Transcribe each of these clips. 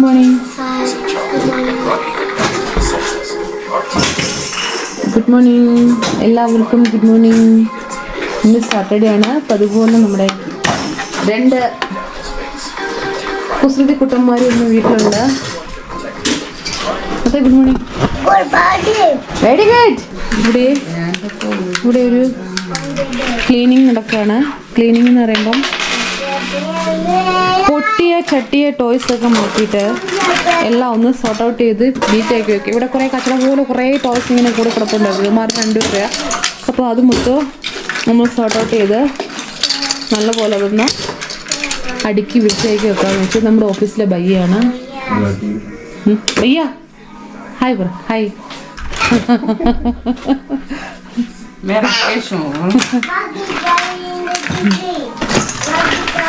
morning. Good morning. എല്ലാവർക്കും good morning. ഇന്ന് Saturday ആണ്. അതുപോലെ നമ്മുടെ രണ്ട് കുസൃതി കുട്ടന്മാർ ഇന്ന് വീട്ടിലുണ്ട്. അതെ ഗുഡ് മോർണിംഗ്. Very good. ഇവിടെ ഒരു ക്ലീനിങ് നടക്കുകയാണ്. ക്ലീനിങ് എന്ന് പറയുമ്പം പൊട്ടിയ ചട്ടിയ ടോയ്സ് ഒക്കെ മാറ്റിയിട്ട് എല്ലാം ഒന്ന് സോർട്ട് ഔട്ട് ചെയ്ത് നീറ്റാക്കി വെക്കും. ഇവിടെ കുറേ കച്ചട പോലെ കുറേ ടോയ്സ് ഇങ്ങനെ കൂടെ കിടപ്പുണ്ടായിരുന്നു. മാറി 2 രൂപ. അപ്പോൾ അത് മൊത്തം നമ്മൾ സോർട്ട് ഔട്ട് ചെയ്ത് നല്ലപോലെ അതൊന്ന് അടുക്കി വൃത്തിയാക്കി വെക്കാമെന്ന് വെച്ചാൽ നമ്മുടെ ഓഫീസിലെ ബയ്യാണ്. ബയ്യ ഹായ് പറ. ഹായ്.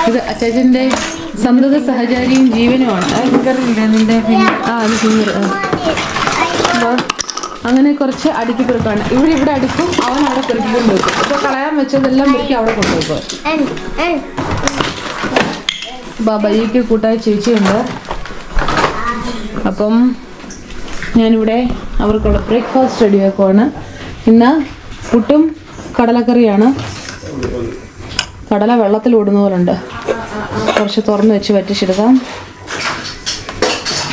ഇത് അച്ചാച്ചൻ്റെ സന്തത സഹചാരിയും ജീവനുമാണ്. അപ്പോൾ അങ്ങനെ കുറച്ച് അടുക്കി പെറുക്കാണ്. ഇവിടെ അടുക്കും, അവൻ അവിടെ പെറുക്കിക്കൊണ്ട് വെക്കും. ഇപ്പോൾ കളയാൻ വെച്ചതെല്ലാം പെറുക്കി അവിടെ കൊണ്ടുവെക്കും. ബയ്യയ്ക്ക് കൂട്ടായ ചേച്ചിയുണ്ട്. അപ്പം ഞാനിവിടെ അവർക്കുള്ള ബ്രേക്ക്ഫാസ്റ്റ് റെഡിയാക്കുവാണ്. ഇന്ന് പുട്ടും കടലക്കറിയാണ്. കടല വെള്ളത്തിൽ ഓടുന്ന പോലുണ്ട്. കുറച്ച് തുറന്ന് വെച്ച് വറ്റിച്ചെടുക്കാം.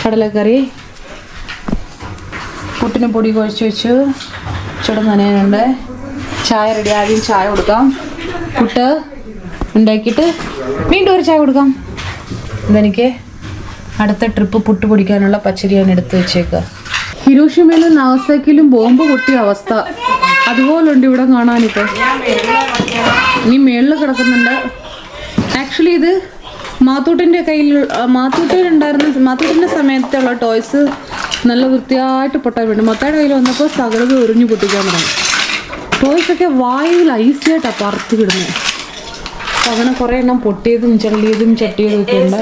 കടലക്കറി, പുട്ടിന് പൊടി കുഴച്ച് വെച്ചു. ചുടം നനയാനുണ്ട്. ചായ റെഡി. ആദ്യം ചായ കൊടുക്കാം. പുട്ട് ഉണ്ടാക്കിയിട്ട് വീണ്ടും ഒരു ചായ കൊടുക്കാം. ഇതെനിക്ക് അടുത്ത ട്രിപ്പ് പുട്ട് പൊടിക്കാനുള്ള പച്ചരി ഞാൻ എടുത്ത് വെച്ചേക്കുക. ഹിരോഷിമയിലും നാഗസാക്കിയിലും ബോംബ് പൊട്ടിയ അവസ്ഥ അതുപോലുണ്ട് ഇവിടെ കാണാനിപ്പോൾ. ഇനി മേളിൽ കിടക്കുന്നുണ്ട്. ആക്ച്വലി ഇത് മാത്തൂട്ടിൻ്റെ മാത്തൂട്ടിൻ്റെ സമയത്തുള്ള ടോയ്സ് നല്ല വൃത്തിയായിട്ട് പൊട്ടാൻ വേണ്ടി മത്തയുടെ കയ്യിൽ വന്നപ്പോൾ സകലത് എറിഞ്ഞു പൊട്ടിക്കാൻ തുടങ്ങി. ടോയ്സൊക്കെ വായുവിൽ ഐസിയായിട്ടാണ് പറത്തി വിടുന്നത്. അപ്പോൾ അങ്ങനെ കുറേ എണ്ണം പൊട്ടിയതും ചള്ളിയതും ചട്ടിയതും ഒക്കെ ഉണ്ട്.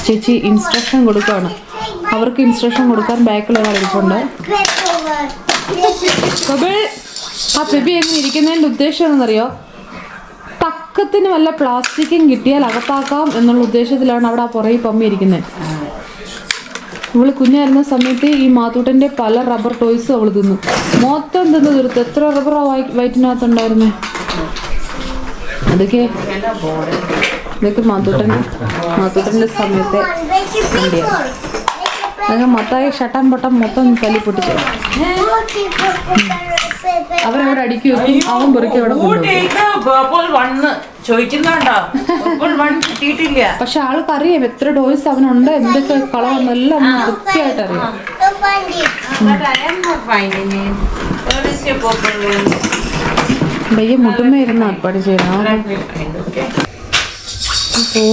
ചേച്ചി ഇൻസ്ട്രക്ഷൻ കൊടുക്കുകയാണ്. അവർക്ക് ഇൻസ്ട്രക്ഷൻ കൊടുക്കാൻ ബാക്കിൽ ഒരാൾ ഇരിപ്പുണ്ട്. ആ ബേബി എങ്ങനെ ഇരിക്കുന്നതിൻ്റെ ഉദ്ദേശം എന്നറിയോ? പക്കത്തിന് വല്ല പ്ലാസ്റ്റിക്കും കിട്ടിയാൽ അകത്താക്കാം എന്നുള്ള ഉദ്ദേശത്തിലാണ് അവിടെ ആ പുറകെ പമ്മി ഇരിക്കുന്നത്. ഇവള് കുഞ്ഞായിരുന്ന സമയത്ത് ഈ മാത്തൂട്ടൻ്റെ പല റബ്ബർ ടോയ്സും അവൾ തിന്നു. മൊത്തം തിന്ന് തീർത്ത്. എത്ര റബ്ബർ വയറ്റിനകത്തുണ്ടായിരുന്നേ. ഇതൊക്കെ മാത്തൂട്ടൻ്റെ സമയത്തെ വണ്ടിയാണ്. അങ്ങനെ മൊത്തമായി ഷട്ടം പൊട്ടം മൊത്തം തല്ലി പൊട്ടിച്ചു. അവരവിടെ അടുക്കി വെക്കും. അവൻ പെറുക്കി അവിടെ പക്ഷെ ആൾക്കറിയാം എത്ര ഡോയ്സ് അവനുണ്ട്, എന്തൊക്കെ കളവെന്നെല്ലാം വൃത്തിയായിട്ട് അറിയാം. ബയ്യ മുട്ടുമ്മയിരുന്ന് ഏർപ്പാട് ചെയ്യണം. അപ്പോൾ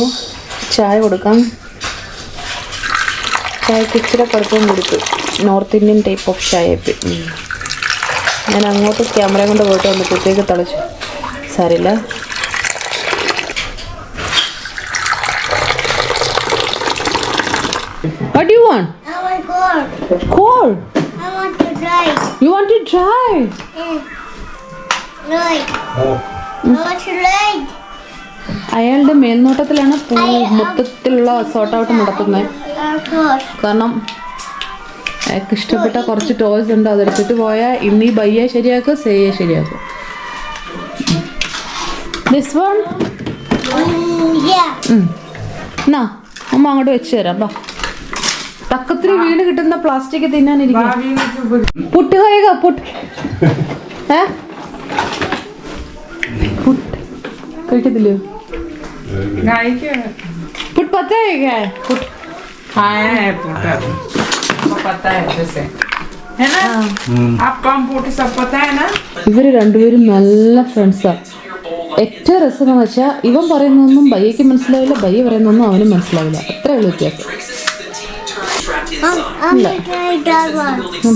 ചായ കൊടുക്കാം. ചായക്ക് ഇച്ചിരി കടുപ്പം കൊടുത്തു. നോർത്ത് ഇന്ത്യൻ ടൈപ്പ് ഓഫ് ചായ. ഞാൻ അങ്ങോട്ട് ക്യാമറ കൊണ്ട് പോയിട്ട് വന്നപ്പോഴത്തേക്ക് തളിച്ചു. സാരില്ല. What do you want? I want cold. Cold? I want to drive. You want to drive? Right. I want to ride. അയാളുടെ മേൽനോട്ടത്തിലാണ് മൊത്തത്തിലുള്ള സോർട്ട് ഔട്ട് നടത്തുന്നത്. കാരണം അയാൾക്ക് ഇഷ്ടപ്പെട്ട കുറച്ച് ടോയ്സ് ഉണ്ട്. അതെടുത്തിട്ട് പോയാൽ ഇന്നീ ബയ്യെ ശരിയാക്കും, സേയെ ശരിയാക്കും. ദിസ് വൺ എന്നാ അമ്മ അങ്ങോട്ട് വെച്ച് തരാം. ബാ തക്കത്തിന് വീണ് കിട്ടുന്ന പ്ലാസ്റ്റിക് തിന്നാനിരിക്കും. പുട്ട് കഴിയുക. പുട്ട് പുട്ട് കഴിക്കത്തില്ലയോ? पुट पता है क्या है? पुट खाया है पुट, पता है जैसे है ना. आप कम पुट सब पता है ना. ഇവർ രണ്ടുപേരും നല്ല ഫ്രണ്ട്സാ. ഏറ്റവും രസം എന്ന് വെച്ചാൽ ഇവൻ പറയുന്നതൊന്നും ബയ്യയ്ക്ക് മനസ്സിലാവില്ല, ബയ്യ പറയുന്നതൊന്നും അവനും മനസ്സിലാവില്ല. അത്രേ ഉള്ളൂ വ്യത്യാസം.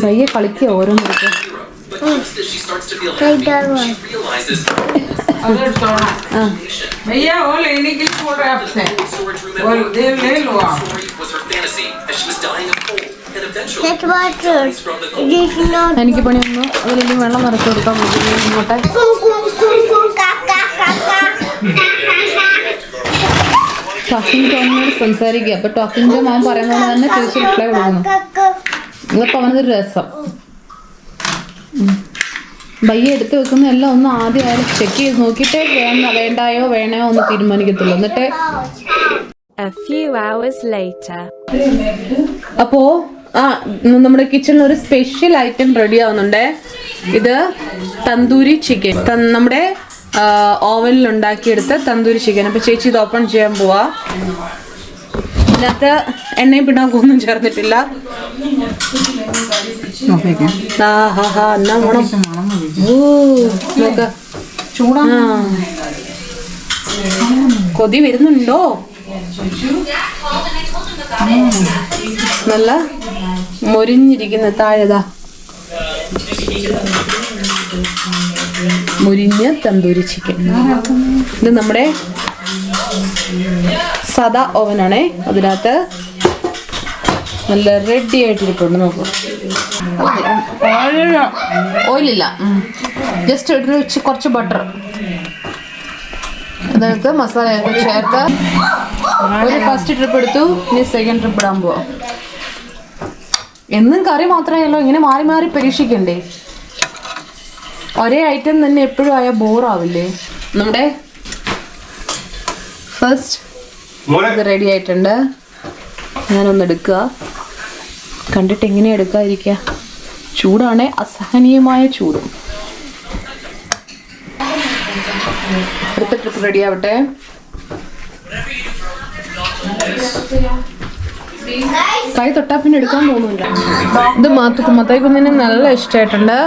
ബയ്യ കളിക്കുക ഓരോന്നൊക്കെ. भैया वो लेने के लिए बोल रहे आपसे, वो ले लो आप. എനിക്ക് പണി വന്നു. അതിലെങ്കിലും വെള്ളം നിറച്ച് കൊടുക്കാൻ പറ്റും. ഇങ്ങോട്ടെ ടോക്കിംഗ് ടോമിനോട് സംസാരിക്കുക. അപ്പൊ ടോക്കിംഗ് ടോം അവൻ പറയുന്ന പോലെ തന്നെ തിരിച്ച് റിപ്ലൈ കൊടുക്കുന്നു. ഇന്നിപ്പോ അവനതൊരു രസം. ബയ്യ എടുത്ത് വെക്കുന്ന എല്ലാം ഒന്ന് ആദ്യം അയാൾ ചെക്ക് ചെയ്ത് നോക്കിയിട്ടേ വേണ്ടായോ വേണയോ ഒന്ന് തീരുമാനിക്കത്തുള്ളൂ. എന്നിട്ട് അപ്പോ നമ്മുടെ കിച്ചണിൽ ഒരു സ്പെഷ്യൽ ഐറ്റം റെഡി ആവുന്നുണ്ട്. ഇത് തന്തൂരി ചിക്കൻ, നമ്മുടെ ഓവനിൽ ഉണ്ടാക്കിയെടുത്ത തന്തൂരി ചിക്കൻ. അപ്പൊ ചേച്ചി ഇത് ഓപ്പൺ ചെയ്യാൻ പോവാ. ഇതിനകത്ത് എണ്ണയും പിണ്ണാക്കൊന്നും ചേർന്നിട്ടില്ല. കൊതി വരുന്നുണ്ടോ? നല്ല മൊരിഞ്ഞിരിക്കുന്ന താഴെതാ മുരിഞ്ഞ തന്തൂരി ചിക്കൻ. ഇത് നമ്മുടെ സാദാ ഓവനാണേ. അതിനകത്ത് നല്ല റെഡി ആയിട്ടിരിപ്പുണ്ട്. നോക്കൂ, ഓയിലില്ല, ജസ്റ്റ് ഇട്ട് കുറച്ച് ബട്ടർ അതിനകത്ത് മസാലയൊക്കെ ചേർത്ത് ഒരു ഫസ്റ്റ് ട്രിപ്പ് എടുത്തു. ഇനി സെക്കൻഡ് ട്രിപ്പ് ഇടാൻ പോവാം. എന്നും കറി മാത്രമല്ലോ, ഇങ്ങനെ മാറി മാറി പരീക്ഷിക്കണ്ടേ? ഒരേ ഐറ്റം തന്നെ എപ്പോഴും ആയാൽ ബോറാവില്ലേ? നമ്മുടെ ഫസ്റ്റ് ഇത് റെഡി ആയിട്ടുണ്ട്. ഞാനൊന്ന് എടുക്കുക. കണ്ടിട്ട് എങ്ങനെയാ എടുക്കാതിരിക്കുക? ചൂടാണേ, അസഹനീയമായ ചൂടും. അടുത്ത ട്രിപ്പ് റെഡി ആവട്ടെ. കൈ തൊട്ടാ പിന്നെ എടുക്കാൻ തോന്നില്ല. ഇത് മത്തായിക്കുന്നിന് നല്ല ഇഷ്ടമായിട്ടുണ്ട്.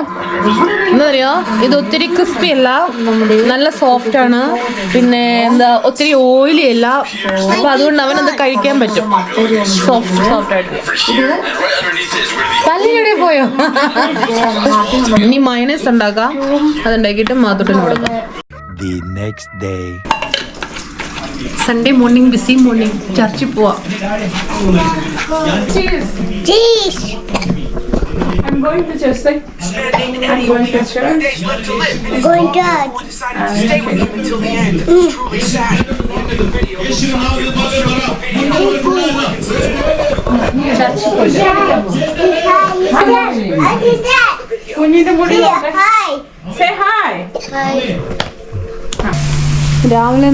എന്താ പറയുക, ഇത് ഒത്തിരി ക്രിസ്പി അല്ല, നല്ല സോഫ്റ്റ് ആണ്. പിന്നെ എന്താ ഒത്തിരി ഓയിലി അല്ല. അപ്പൊ അതുകൊണ്ട് അവനത് കഴിക്കാൻ പറ്റും. സോഫ്റ്റ് ആയിട്ട്. പല്ലിയുടെ പോയോ? ഇനി മയണൈസ് ഉണ്ടാക്കാം. അതുണ്ടാക്കിയിട്ട് മാത്തോട്ടിന് കൊടുക്കാം. Sunday morning, busy morning. ചർച്ചിൽ പോവാ. I'm going to church. I'm going to church. Going to church. Stay with him until the end. Truly sad. Hi. Say hi. Hi. രാവിലെ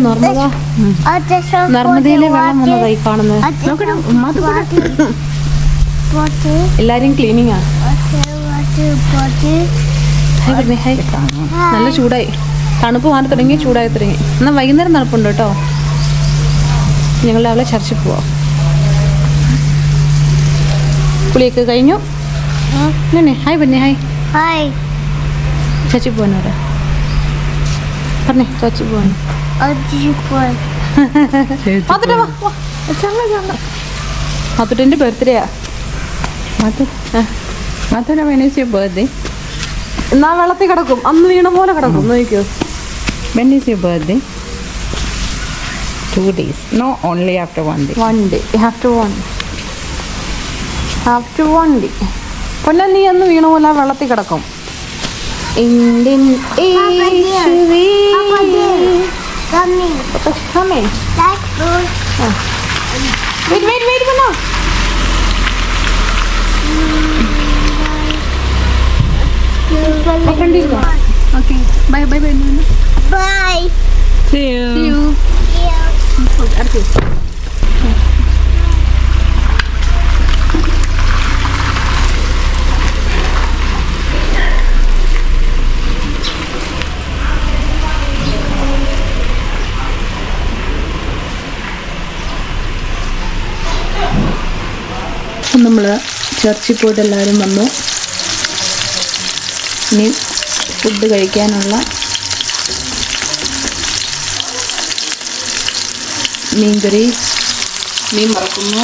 നർമ്മദയിലെ വെള്ളം വന്നതായി കാണുന്നത്. എല്ലാരും ക്ലീനിങ് ആണ്. നല്ല ചൂടായി, തണുപ്പ് മാറി തുടങ്ങി, ചൂടായി തുടങ്ങി. എന്നാൽ വൈകുന്നേരം തണുപ്പുണ്ട് കേട്ടോ. ഞങ്ങൾ രാവിലെ ചർച്ചിൽ പോവാം. കുളിയൊക്കെ കഴിഞ്ഞു. ഹായ് പിന്നെ ഹായ്. ചർച്ചിൽ പോവാനോടാ പറഞ്ഞേ. ചർച്ചിൽ പോവാനോ? മാത്തുട്ടിന്റെ ബർത്ത്ഡേയാ. ബർത്ത്ഡേ എന്നാ വെള്ളത്തിൽ കിടക്കും, അന്ന് വീണ പോലെ കിടക്കും. നോക്കിയോ? When is your birthday? 2 days. No, only after 1 day. 1 day. You have to 1 day. പൊന്ന നീ അന്ന് വീണ പോലെ വെള്ളത്തിൽ കിടക്കും. ഇന്ത്യൻ വെയിറ്റ് പണ്ണോ. Okay. Bye. Bye. See you. See you. അടുത്ത് നമ്മൾ ചർച്ചിൽ പോയിട്ട് എല്ലാവരും വന്നു. ഇനി ഫുഡ് കഴിക്കാനുള്ള മീൻകറി, മീൻ വറക്കുന്നു,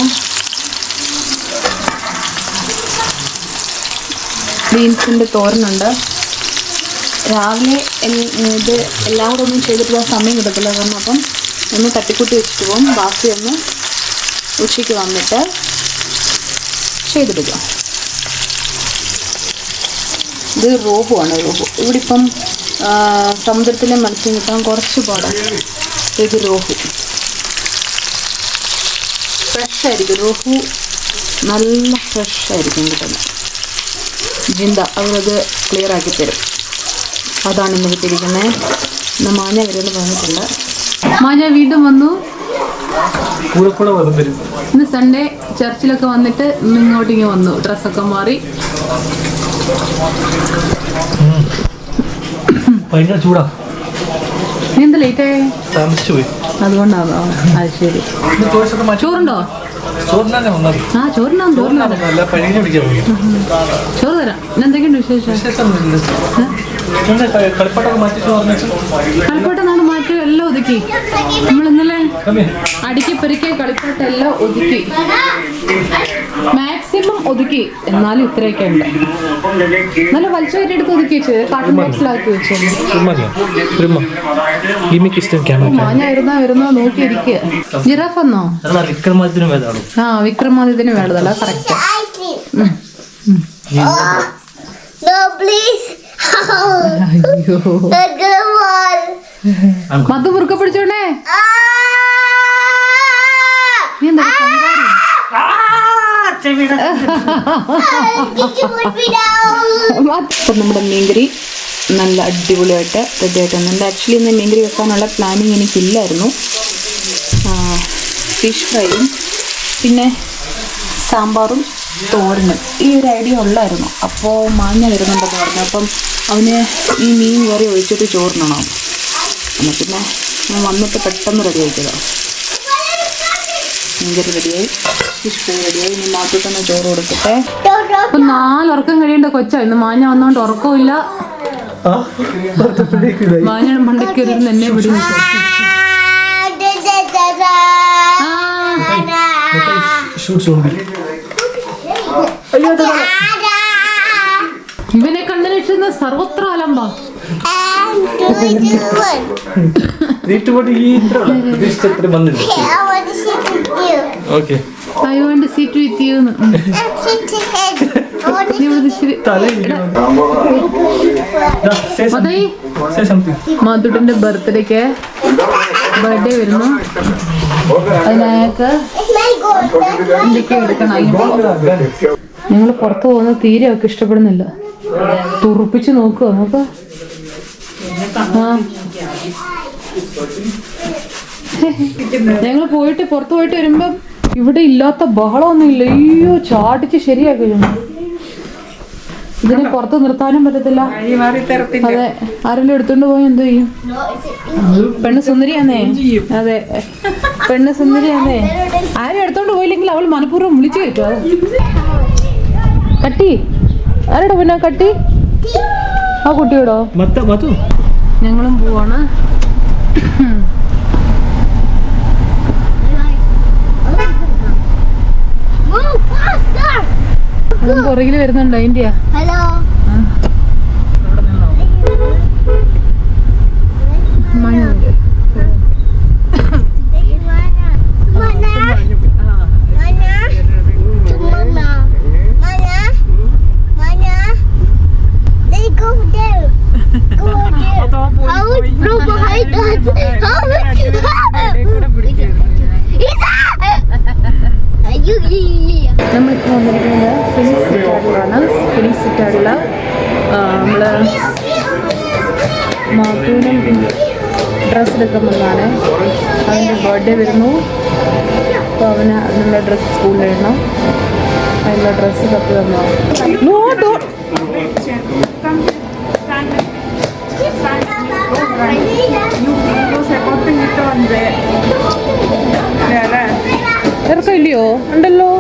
ബീൻസിൻ്റെ തോരനുണ്ട്. രാവിലെ ഇത് എല്ലാം കൂടെ ഒന്നും ചെയ്തിട്ടുള്ള സമയം കിട്ടത്തില്ല. കാരണം അപ്പം ഒന്ന് തട്ടിക്കൂട്ടി വെച്ചിട്ട് പോകും. ബാക്കി ഒന്ന് ഉച്ചയ്ക്ക് വന്നിട്ട് ചെയ്തെടുക്കാം. ഇത് റോഹുവാണ്. ഇവിടെ ഇപ്പം സമുദ്രത്തിലെ മത്സ്യം കിട്ടാൻ കുറച്ച് പാടാണ്. ഇത് രോഹു. ഫ്രഷ് ആയിരിക്കും. റോഹു നല്ല ഫ്രഷ് ആയിരിക്കും കിട്ടുന്നത്. ജിന്ത അവരത് ക്ലിയർ ആക്കി തരും. അതാണ് ഇന്ന് കിട്ടിയിരിക്കുന്നത്. ഇന്ന് മാഞ്ഞ വരുമെന്ന് പറഞ്ഞിട്ടുണ്ട്. മാഞ്ഞ വീണ്ടും വന്നു. ഇന്ന് സൺഡേ ചർച്ചിലൊക്കെ വന്നിട്ട് ഇന്ന് ഇങ്ങോട്ടിങ്ങ് വന്നു. ഡ്രസ്സൊക്കെ മാറി. ചൂടാ. നീ എന്താ ലേറ്റ് ആയേ? താമസിച്ചു പോയി. അതുകൊണ്ടാണോ? അത് ശരി. ചോറുണ്ടോ? ആ ചോറിനാണ്. ചോറ് തരാം. ഇന്ന് എന്തൊക്കെയുണ്ട് വിശേഷം? കളിപ്പാട്ടം നാട് മാറ്റി എല്ലാം ഒതുക്കി. നമ്മൾ ഇന്നലെ അടുക്കി പെരുക്കി കളിപ്പാട്ടം എല്ലാം ഒതുക്കി. മാക്സിമം ഒതുക്കി. എന്നാലും ഇത്രയൊക്കെ ഉണ്ട്. നല്ല വലിച്ചു കയറ്റിയെടുത്ത് ഒതുക്കി വെച്ച് കാർട്ടൂൺ ബോക്സിലാക്കി വെച്ചു. മാഞ്ഞായിരുന്നാ വരുന്നോ നോക്കിയിരിക്കുക. ജിറാഫ് വന്നോ? ആ വിക്രമാദിത്യന് വേണ്ടതല്ല. കറക്റ്റ്. No, please. അയ്യോ മധു മുറുക്ക പിടിച്ചോണേ. നീ എന്താ നമ്മുടെ മീൻകറി നല്ല അടിപൊളിയായിട്ട് റെഡി ആയിട്ട് വന്നിട്ടുണ്ട്. ആക്ച്വലി ഇന്ന് മീൻകറി വെക്കാനുള്ള പ്ലാനിങ് എനിക്കില്ലായിരുന്നു. ഫിഷ് ഫ്രൈയും പിന്നെ സാമ്പാറും തോരനും ഈ ഒരു ഐഡിയ ഉള്ളായിരുന്നു. അപ്പോൾ മാഞ്ഞ വരുന്നുണ്ടെന്ന് പറഞ്ഞു. അപ്പം അവന് ഈ മീൻ കറി ഒഴിച്ചിട്ട് ചോറിനണം. എന്നാൽ പിന്നെ ഞാൻ വന്നിട്ട് പെട്ടെന്ന് റെഡി ആക്കിയതാണ്. മീൻ കറി റെഡിയായി, ഫിഷ് ഫ്രൈ റെഡിയായി. ഇനി മാറ്റി തന്നെ ചോറ് കൊടുക്കട്ടെ. അപ്പം 4 ഉറക്കം കഴിയേണ്ട കൊച്ചാ. ഇന്ന് മാഞ്ഞ വന്നോണ്ട് ഉറക്കമില്ല. മാഞ്ഞാണ് മണ്ടയ്ക്ക് ഒരു എന്നെ വിടും. ഇവനെ കണ്ടു സർവത്ര അലമ്പാ. I want to sit with you. മാത്തുട്ടിന്റെ ബർത്ത്ഡേക്ക് വരുന്നു. അതിനയാൾക്ക് എന്തൊക്കെ എടുക്കണം. ഞങ്ങൾ പുറത്ത് പോകുന്നത് തീരെ ഒക്കെ ഇഷ്ടപ്പെടുന്നില്ല. തുറപ്പിച്ച് നോക്കുക നോക്ക. ഞങ്ങൾ പോയിട്ട് പുറത്ത് പോയിട്ട് വരുമ്പം ഇവിടെ ഇല്ലാത്ത ബഹളമൊന്നും ഇല്ല. അയ്യോ ചാടിച്ച് ശരിയാക്കി. ഇതിനെ പുറത്ത് നിർത്താനും പറ്റത്തില്ല. അതെ ആരെങ്കിലും എടുത്തോണ്ട് പോയി എന്ത് ചെയ്യും? പെണ്ണ് സുന്ദരിയാന്നേ. അതെ പെണ്ണ് സുന്ദരിയാന്നേ. ആരും എടുത്തോണ്ട് പോയില്ലെങ്കിൽ അവൾ മനഃപൂർവ്വം വിളിച്ചു കയറ്റോ. കട്ടി ആരുടെ പിന്നെ കട്ടി? ആ കുട്ടിയോടോ? ഞങ്ങളും പോവാണ്. പുറകില് വരുന്നുണ്ടോ ഇന്ത്യ? നമ്മളിപ്പോൾ വന്നിരിക്കുന്നത് ഫിനിക്സ് സിറ്റാഡിലാണ്. ഫിനിക്സ് സിറ്റാഡിൽ നമ്മൾ മാത്തൂനും ഡ്രസ്സ് എടുക്കുമ്പോഴാണ്. അവൻ്റെ ബർത്ത്ഡേ വരുന്നു. അപ്പോൾ അവന് അതിനുള്ള ഡ്രസ്സ് സ്കൂളിൽ ഇടണം. അതിനുള്ള ഡ്രസ്സ് തപ്പി തന്നോ. ഇറക്കം ഇല്ലയോ? ഉണ്ടല്ലോ.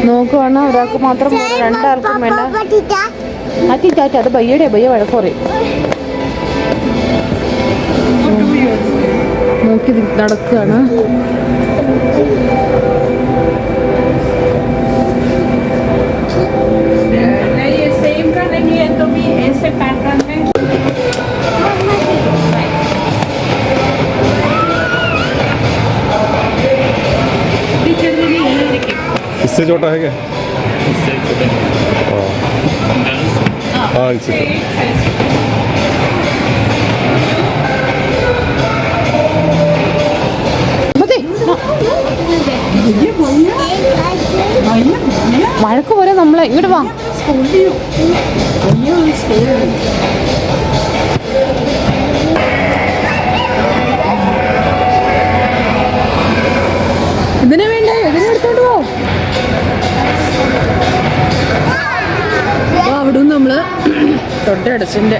നോക്കുവാണ്. ഒരാൾക്ക് മാത്രം പോലെ 2 ആൾക്കും വേണ്ട. ആറ്റി ചാറ്റ അത് ബയ്യയുടെ ബയ്യ വഴക്ക് പറയും. നോക്കി നടക്കുകയാണ്. इससे छोटा है क्या? हाँ इससे scold you. You will scold you. ഇതിനെ വേണ്ട, ഇതിനെടുത്തോണ്ട് പോ. അപ്പോൾ അവിടെ നിന്ന് നമ്മൾ തൊട്ടടച്ചിൻ്റെ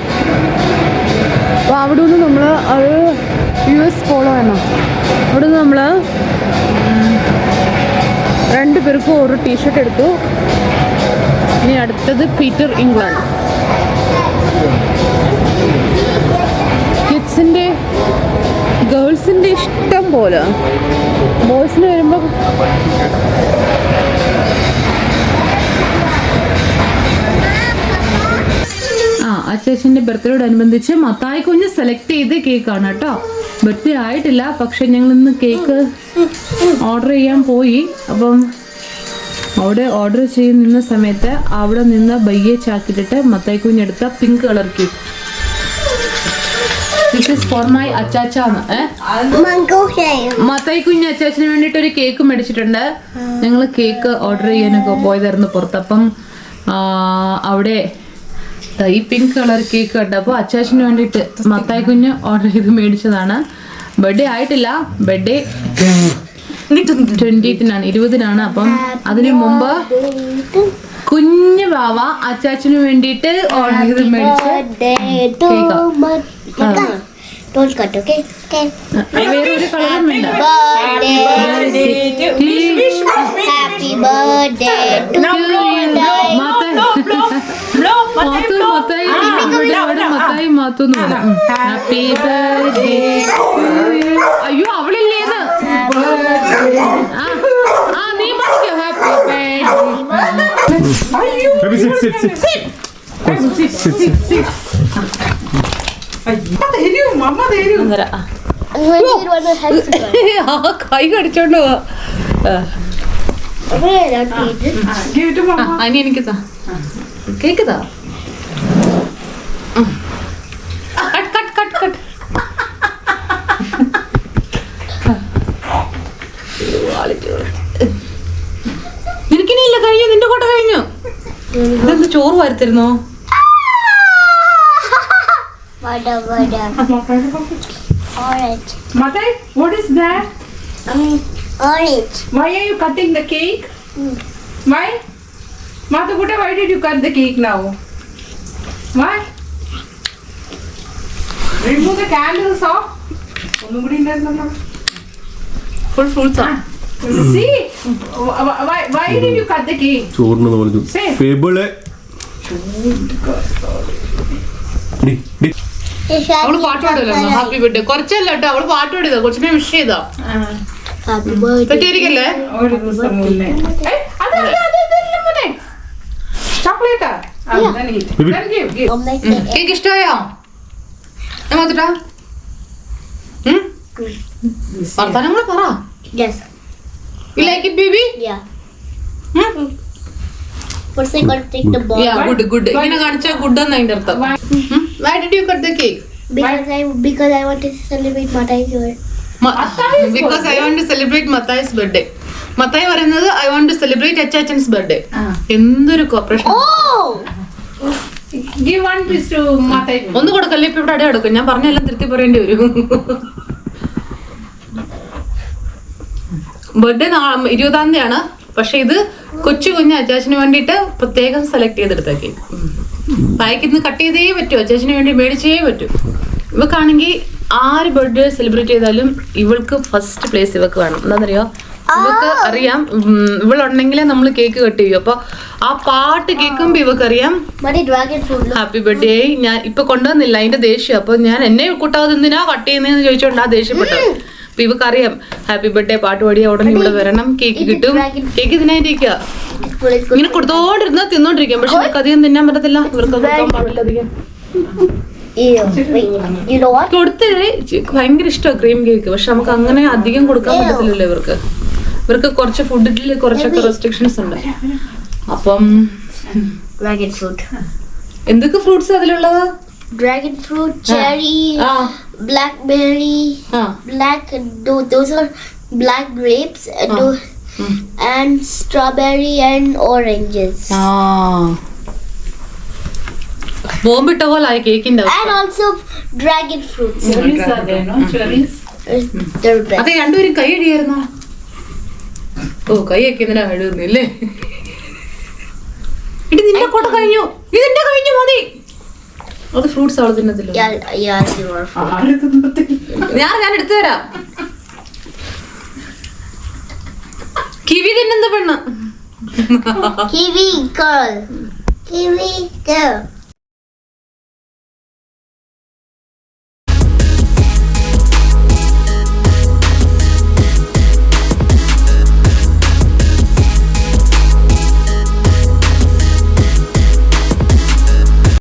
അപ്പോൾ അവിടെ നിന്ന് നമ്മൾ അത് US പോളോ വേണം. അവിടെ നിന്ന് നമ്മൾ 2 പേർക്കും ഒരു ടീഷർട്ട് എടുത്തു. ഇനി അടുത്തത് പീറ്റർ ഇംഗ്ലണ്ട്. കിഡ്സിൻ്റെ ഗേൾസിൻ്റെ ഇഷ്ടം പോലെ. ബോയ്സിന് വരുമ്പോൾ അച്ചേച്ചൻ്റെ ബർത്ത്ഡേയോടനുബന്ധിച്ച് മത്തായി കുഞ്ഞ് സെലക്ട് ചെയ്ത് കേക്കാണ് കേട്ടോ. ബർത്ത്ഡേ ആയിട്ടില്ല, പക്ഷെ ഞങ്ങൾ ഇന്ന് കേക്ക് ഓർഡർ ചെയ്യാൻ പോയി. അപ്പം അവിടെ ഓർഡർ ചെയ്ത് നിന്ന സമയത്ത് അവിടെ നിന്ന് ബയ്യെ ചാക്കിട്ടിട്ട് മത്തായി കുഞ്ഞെടുത്ത pink colour cake. This is for my അച്ചാച്ചാന്ന്. മത്തായി കുഞ്ഞ് അച്ചാച്ചന് വേണ്ടിയിട്ട് ഒരു കേക്ക് മേടിച്ചിട്ടുണ്ട്. ഞങ്ങൾ കേക്ക് ഓർഡർ ചെയ്യാനൊക്കെ പോയതായിരുന്നു പുറത്ത്. അപ്പം അവിടെ ഈ പിങ്ക് കളർ കേക്ക് കണ്ടപ്പോൾ അച്ചാച്ചന് വേണ്ടിയിട്ട് മത്തായി കുഞ്ഞ് ഓർഡർ ചെയ്ത് മേടിച്ചതാണ്. ബർത്ത്ഡേ ആയിട്ടില്ല, ബർത്ത്ഡേ 20th-നാണ്, 20-നാണ്. അപ്പം അതിനു മുമ്പ് കുഞ്ഞു ബാവ അച്ചാച്ചന് വേണ്ടിയിട്ട് ഓർഡർ ചെയ്ത് മേടിച്ച കേക്കാ. വേറൊരു കളറും വേണ്ട. മത്തായി മാത്തൂന്ന് പറഞ്ഞു. Happy birthday. അയ്യോ അവളില്ലേന്ന്. നീ പറഞ്ഞോ ഹാപ്പി കൈ കടിച്ചോണ്ട് പോവാ. അനി എനിക്ക് താ കേക്ക് താ. നിനക്കിനില്ല, കഴിഞ്ഞു, നിന്റെ കോട്ട കഴിഞ്ഞു. ഇതെന്ത് ചോറ് വരുത്തിരുന്നോ? Orange. Matai, what is that? Orange. Why are you cutting the cake? Why? Mathakuta, why did you cut the cake now? Why? Remove the candles off. Full fruits ആണ്. See? Why did you cut the cake? ചോറിനെന്ന് പറഞ്ഞു. ഫേബിള് അവള് പാട്ട് പാടില്ലായിരുന്നു happy birthday. കുറച്ചല്ല കേട്ടോ, അവള് പാട്ട് പാടിയതാ. കൊച്ചിനെ wish ചെയ്താ. തെറ്റിയിരിക്കല്ലേ? ചോക്ലേറ്റാ? കേക്ക് ഇഷ്ടമായോ? ഞാൻ മാത്തട്ടാ. വർത്താനം കൂടെ പറ. Yes. You like it, baby? Yeah. First I gotta take the ball. Yeah, good. ഇങ്ങനെ കാണിച്ചാ ഗുഡ് എന്ന് അതിന്റെ അർത്ഥം. Why did you cut the cake? Because I want to celebrate Matai's birthday. Because I want to celebrate Mattai's birthday. Mathai പറയുന്നത് I want to celebrate അച്ചാച്ചൻസ് birthday. എന്തൊരു cooperation. Give one piece to Matai. ഒന്ന് കൊടുക്കല്ലേ, ഇപ്പൊ ഇവിടെ അട കൊടുക്കും. ഞാൻ പറഞ്ഞെല്ലാം തിരുത്തി പറയേണ്ടി വരും. ബർത്ത്ഡേ 20-ാം പക്ഷെ ഇത് കൊച്ചു കുഞ്ഞ് അച്ചാച്ചന് വേണ്ടിയിട്ട് പ്രത്യേകം സെലക്ട് ചെയ്തെടുത്ത കേക്ക്. പായ്ക്കിന്ന് കട്ട് ചെയ്തേ പറ്റൂ, അച്ചാച്ചന് വേണ്ടി മേടിച്ചേ പറ്റൂ. ഇവക്കാണെങ്കിൽ ആര് ബർത്ത്ഡേ സെലിബ്രേറ്റ് ചെയ്താലും ഇവൾക്ക് ഫസ്റ്റ് പ്ലേസ് ഇവക്ക് വേണം. എന്താണെന്നറിയോ? ഇവക്ക് അറിയാം ഇവളുണ്ടെങ്കിലേ നമ്മൾ കേക്ക് കട്ട് ചെയ്യും. അപ്പൊ ആ പാട്ട് കേൾക്കുമ്പോ ഇവക്കറിയാം ഹാപ്പി ബർത്ത്ഡേ. ഞാൻ ഇപ്പൊ കൊണ്ടുവന്നില്ല, അതിന്റെ ദേഷ്യം. അപ്പൊ ഞാൻ എന്നെ കൂട്ടാതെ എന്തിനാ കട്ട് ചെയ്യുന്നതെന്ന് ചോദിച്ചോണ്ട് ആ ദേഷ്യപ്പെട്ടത്. അപ്പൊ ഇവക്കറിയാം ഹാപ്പി ബർത്ത്ഡേ പാട്ട് പാടിയ ഉടനെ ഇവിടെ വരണം, കേക്ക് കിട്ടും. കേക്ക് ഇതിനായിരിക്കുക ഇങ്ങനെ കൊടുത്തോണ്ടിരുന്നാ തിന്നോണ്ടിരിക്കാം. പക്ഷെ ഇവർക്ക് അധികം തിന്നാൻ പറ്റത്തില്ല, ഇവർക്ക് കൊടുക്കാൻ പാടില്ല അധികം. കൊടുത്ത് ഭയങ്കര ഇഷ്ടമാണ് ക്രീം കേക്ക്. പക്ഷെ നമുക്ക് അങ്ങനെ അധികം കൊടുക്കാൻ പറ്റത്തില്ലല്ലോ ഇവർക്ക്. ഇവർക്ക് കുറച്ച് ഫുഡിൽ കുറച്ചൊക്കെ റെസ്ട്രിക്ഷൻസ് ഉണ്ട്. അപ്പം എന്തൊക്കെ ഫ്രൂട്ട്സ് അതിലുള്ളത്? Dragon fruit, cherry, blackberry, those are black grapes, and strawberry and oranges. ബോംബിട്ട പോലെ ആയി കേക്കിന്റെ And also dragon fruits. Cherries are there, no? Cherries. They're best. അതെ രണ്ടുപേരും കൈ അടിയായിരുന്നോ? ഓ കൈയൊക്കെ ഇതിനാ എഴുതുന്നില്ലേ? ഇടി നിന്റെ കൊട്ട കഴിഞ്ഞു. ഇതിന്റെ കഴിഞ്ഞു മതി. അത് ഫ്രൂട്ട്സ് ആള് തിന്നത്തില്ല. Yeah, you are. ഞാൻ എടുത്തു തരാം. കിവി തിന്നുന്ന പെണ്ണ്. Kiwi girl. Kiwi girl.